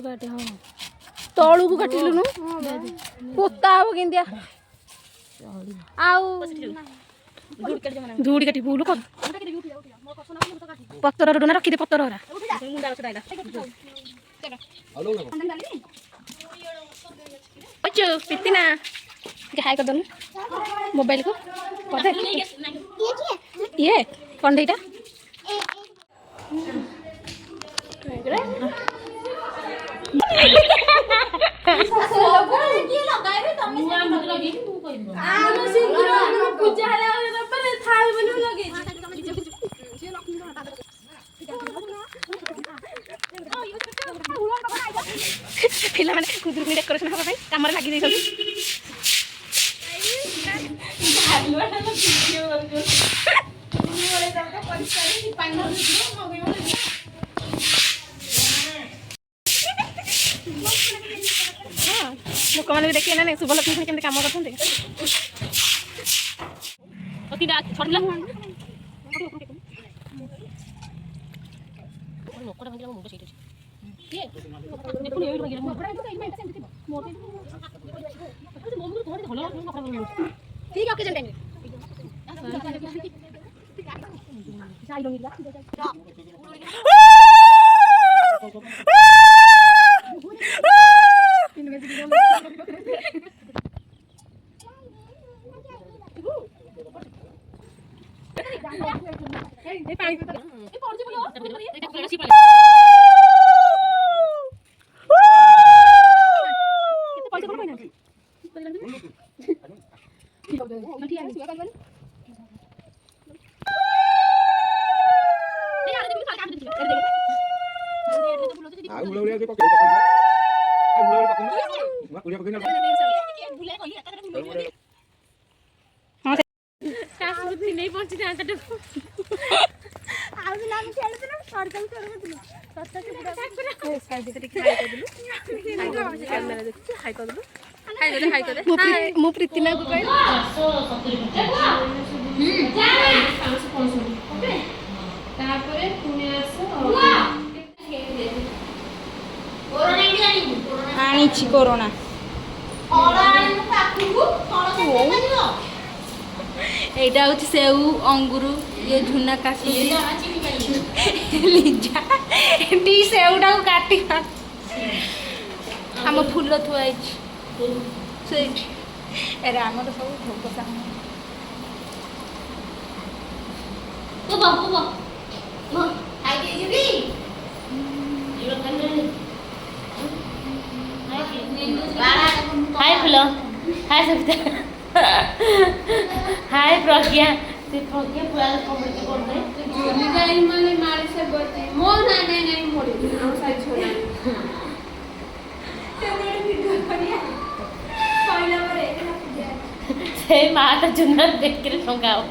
काटे हां तळू को काटिलुनु पोता हो केंदिया आउ धूड़ी काटी बुलु कर पत्तर डोना रखी दे पत्तर रा अच्छा पितिना हाय कर दन मोबाइल को पता ये कौन देटा पिला माने खुदुरुनी डेकोरेशन हबा भाई कामर लागी देइ सब लोक माने देखिए ना शुभ लक्ष्मी केमते काम करथुंते ओतिडा छडला मोकड़ा भांगिला मुंड सेट अछि ये देखुन एई भांगिला मोकड़ा सेंति मोटे मोमु थोड़ी हलो ठीक ओके जन टाइम जाई रंगिला ए पानी ए पड़जी बोलो एटा क्लासी केते पैसा कोन पाइना ठीक है सुगा करबनी नहीं यार देखि काम दे आ उलौरिया के पकड़ आ उलौरिया पकड़ बुले कहली हां सासुती नहीं पहुंची था तो आ भी नाम खेल तो सरकल कर दिलु सत्ता के पूरा स्काई दे ठीक हाई कर दिलु कैमरा देख हाई कर दिलु हाई कर दे मु प्रीतिना को कहली 770 ओके तारपरे पुणे आसो कोरोना इंडिया आनी छी कोरोना ओला आनी पाखु कोरोना देखादियो एटा होची सेऊ अंगूर ये झुना कासी लिजा टी सेउडा को काटी हम फूल थुआई से अरे हमर सब भोग सा को आई के जीबी इलो खाने हाय फुलो हाय सविता हाय प्रज्ञा ते प्रज्ञा पूरा कमेंट कर दे जोनी गाई माने मारे से बते मो नहीं मोड़ी हम साइड छोड़ा ते मोड़ी वीडियो करिया पहिला परे से माता जुन्ना देख के संगाओ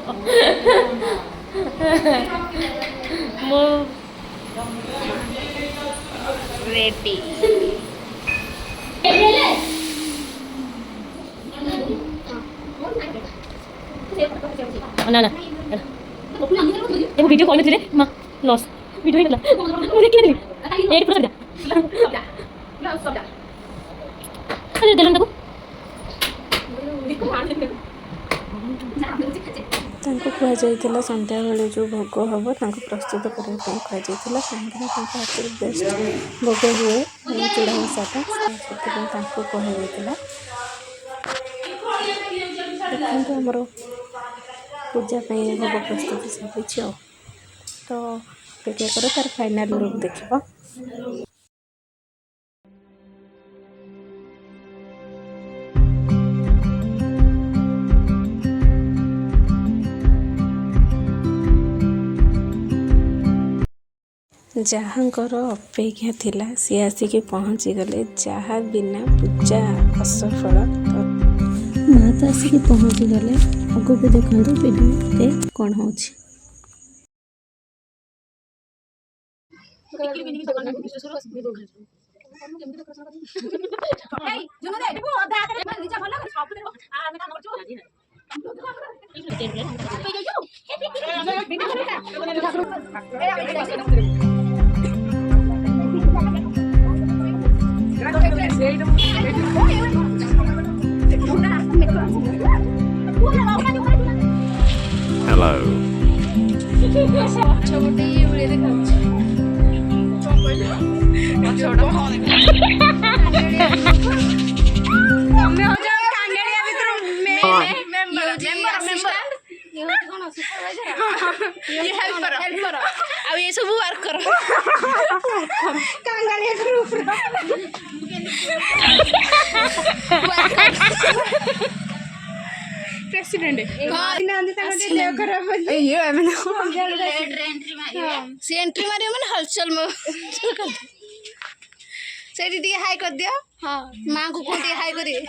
मो रेडी ना ना ये वीडियो कॉल में थे मां लॉस वीडियो ही गला मुझे क्या दिली एक पूरा सब जा अरे दिलन तको तांको खुआ जाइतिला संध्या बेले जो भोग हबो तांको प्रस्तुत करबा ପାଇଁ खुआ जाइतिला संध्या तांको हाथ बेस्ट भोग हुए चूड़ा साटा ସେଥିପାଇଁ तांको खुआ जाइतिला देखंतु हमरो पूजा भोग प्रस्तुति सब तो अपेक्षा कर तार फाइनल लुक देखा जहाँकर अपेक्षा थिला सी आसिक पहुँची गले जहाँ बिना पूजा असफल माँ तो आसिक पहुँची गले आगो भी देखो वीडियो कौन हो Hello. ଆଉ ଏ ସବୁ ୱାର୍କର କାଙ୍ଗାଳିଆ ଗ୍ରୁପ ପ୍ରେସିଡେଣ୍ଟ ଦେହ ଖରାପ ସେ ଏଣ୍ଟ୍ରି ମାରିବ ମାନେ ହଲଚଲ ସେଇଠି ଟିକେ ହାଇ କରିଦିଅ ହଁ ମାଙ୍କୁ କୋଉ ଟିକେ ହାଇ କରିବେ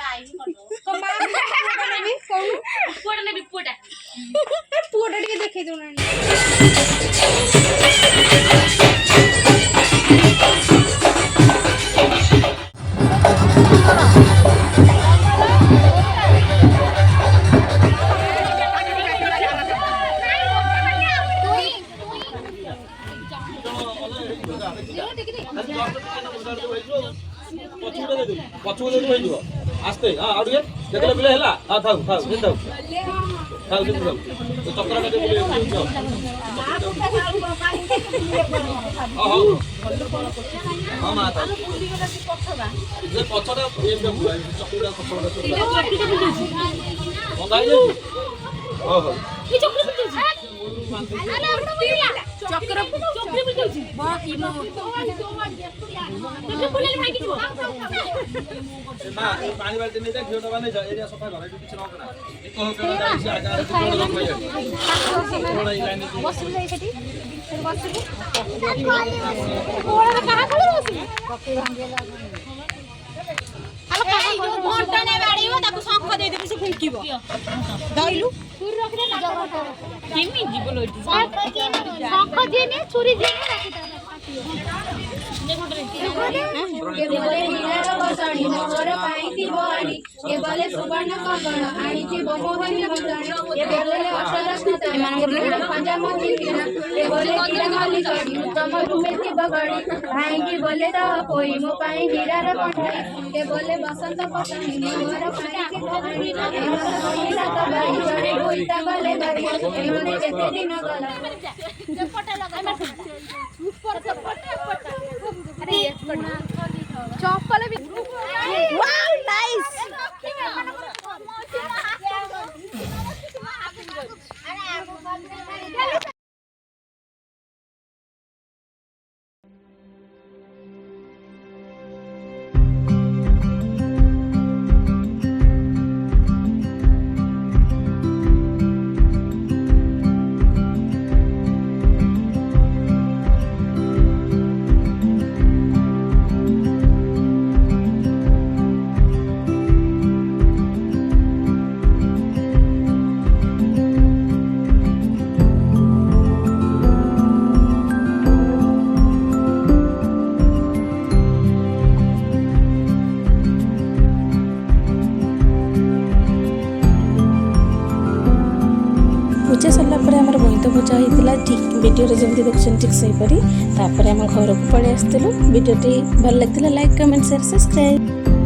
ପୁଅଟା ଟିକେ ଦେଖେଇ ଦଉନାହାନ୍ତି ପଛକୁ ଯଦି ହେଇଯିବ ଆସ୍ତେ ହଁ ଆଉ ଟିକେ ଦେଖିଲେ ପିଲେ ହେଲା ହଁ ଥାଉ ଥାଉ ଥାଉ ଥାଉ ଯେମିତି ଥାଉ ଚକ୍ର କାଟି ହଉ ହଁ ମା ଥାଉ ପଛଟା ଚକ୍ରଟା ଭଙ୍ଗା ହେଇଯାଉଛି ହଉ ହଉ ପାଣି ବାଲ୍ଟି ନେଇ ଘିଅ ଡବା ନେଇ ଏରିଆ ସଫା କର ଏଠି କିଛି ରଖନା ଶଙ୍ଖ ଦେଇଦେବି ସେ ଫୁଙ୍କିବ ଧଇଲୁ କେମିତି ଯିବ ଲୋଟି ଶଙ୍ଖ ଦିଏନି ଛୁରୀ ଦିଏନି ବସନ୍ତ चप्पल भी वाओ नाइस पूजा सरला आमर गणित पूजा होता ठीक वीडियो जमी देखुं ठीक से आम घर को पलि आसलु वीडियो भल लगी लाइक कमेंट शेयर सब्सक्राइब।